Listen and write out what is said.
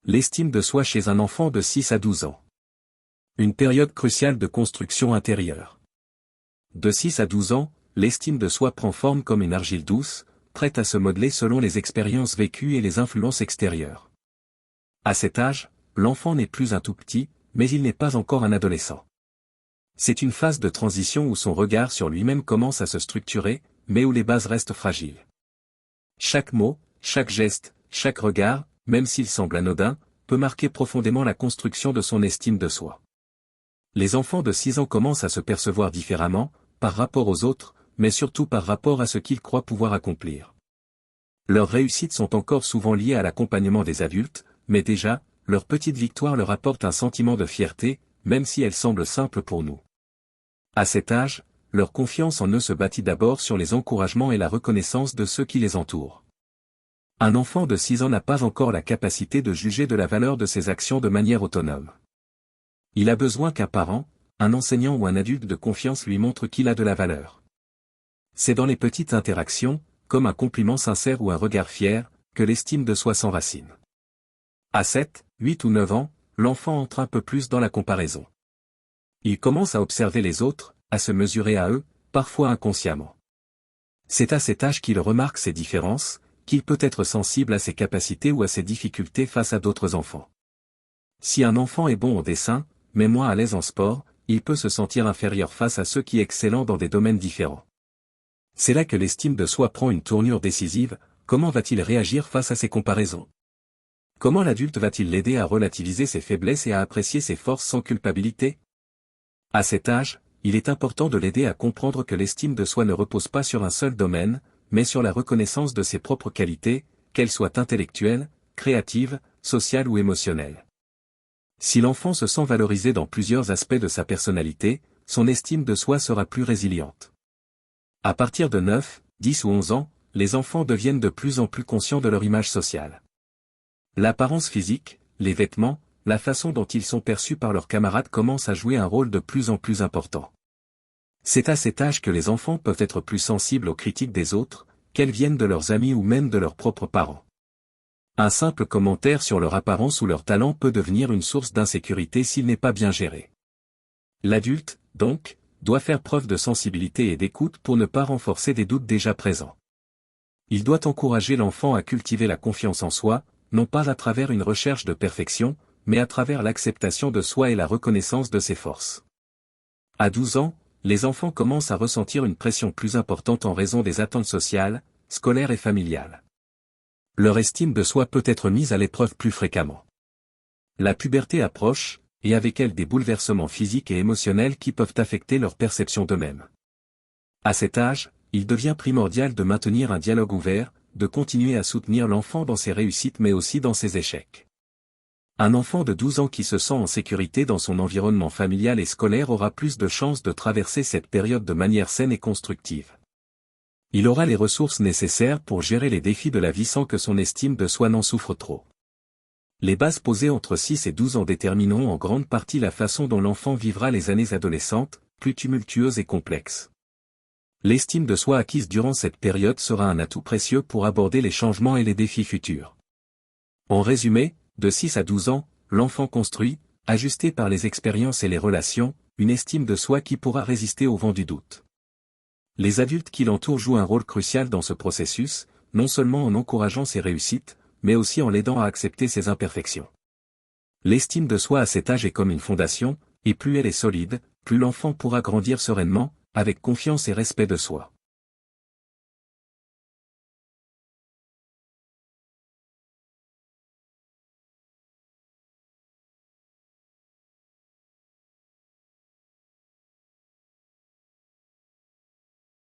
L'estime de soi chez un enfant de 6 à 12 ans. Une période cruciale de construction intérieure. De 6 à 12 ans, l'estime de soi prend forme comme une argile douce, prête à se modeler selon les expériences vécues et les influences extérieures. À cet âge, l'enfant n'est plus un tout petit, mais il n'est pas encore un adolescent. C'est une phase de transition où son regard sur lui-même commence à se structurer, mais où les bases restent fragiles. Chaque mot, chaque geste, chaque regard, même s'il semble anodin, peut marquer profondément la construction de son estime de soi. Les enfants de 6 ans commencent à se percevoir différemment, par rapport aux autres, mais surtout par rapport à ce qu'ils croient pouvoir accomplir. Leurs réussites sont encore souvent liées à l'accompagnement des adultes, mais déjà, leurs petites victoires leur apportent un sentiment de fierté, même si elles semblent simples pour nous. À cet âge, leur confiance en eux se bâtit d'abord sur les encouragements et la reconnaissance de ceux qui les entourent. Un enfant de 6 ans n'a pas encore la capacité de juger de la valeur de ses actions de manière autonome. Il a besoin qu'un parent, un enseignant ou un adulte de confiance lui montre qu'il a de la valeur. C'est dans les petites interactions, comme un compliment sincère ou un regard fier, que l'estime de soi s'enracine. À 7, 8 ou 9 ans, l'enfant entre un peu plus dans la comparaison. Il commence à observer les autres, à se mesurer à eux, parfois inconsciemment. C'est à cet âge qu'il remarque ses différences, qu'il peut être sensible à ses capacités ou à ses difficultés face à d'autres enfants. Si un enfant est bon au dessin, mais moins à l'aise en sport, il peut se sentir inférieur face à ceux qui excellent dans des domaines différents. C'est là que l'estime de soi prend une tournure décisive. Comment va-t-il réagir face à ces comparaisons? Comment l'adulte va-t-il l'aider à relativiser ses faiblesses et à apprécier ses forces sans culpabilité? À cet âge, il est important de l'aider à comprendre que l'estime de soi ne repose pas sur un seul domaine, mais sur la reconnaissance de ses propres qualités, qu'elles soient intellectuelles, créatives, sociales ou émotionnelles. Si l'enfant se sent valorisé dans plusieurs aspects de sa personnalité, son estime de soi sera plus résiliente. À partir de 9, 10 ou 11 ans, les enfants deviennent de plus en plus conscients de leur image sociale. L'apparence physique, les vêtements, la façon dont ils sont perçus par leurs camarades commencent à jouer un rôle de plus en plus important. C'est à cet âge que les enfants peuvent être plus sensibles aux critiques des autres, qu'elles viennent de leurs amis ou même de leurs propres parents. Un simple commentaire sur leur apparence ou leur talent peut devenir une source d'insécurité s'il n'est pas bien géré. L'adulte, donc, doit faire preuve de sensibilité et d'écoute pour ne pas renforcer des doutes déjà présents. Il doit encourager l'enfant à cultiver la confiance en soi, non pas à travers une recherche de perfection, mais à travers l'acceptation de soi et la reconnaissance de ses forces. À 12 ans, les enfants commencent à ressentir une pression plus importante en raison des attentes sociales, scolaires et familiales. Leur estime de soi peut être mise à l'épreuve plus fréquemment. La puberté approche, et avec elle des bouleversements physiques et émotionnels qui peuvent affecter leur perception d'eux-mêmes. À cet âge, il devient primordial de maintenir un dialogue ouvert, de continuer à soutenir l'enfant dans ses réussites mais aussi dans ses échecs. Un enfant de 12 ans qui se sent en sécurité dans son environnement familial et scolaire aura plus de chances de traverser cette période de manière saine et constructive. Il aura les ressources nécessaires pour gérer les défis de la vie sans que son estime de soi n'en souffre trop. Les bases posées entre 6 et 12 ans détermineront en grande partie la façon dont l'enfant vivra les années adolescentes, plus tumultueuses et complexes. L'estime de soi acquise durant cette période sera un atout précieux pour aborder les changements et les défis futurs. En résumé, de 6 à 12 ans, l'enfant construit, ajusté par les expériences et les relations, une estime de soi qui pourra résister au vent du doute. Les adultes qui l'entourent jouent un rôle crucial dans ce processus, non seulement en encourageant ses réussites, mais aussi en l'aidant à accepter ses imperfections. L'estime de soi à cet âge est comme une fondation, et plus elle est solide, plus l'enfant pourra grandir sereinement, avec confiance et respect de soi.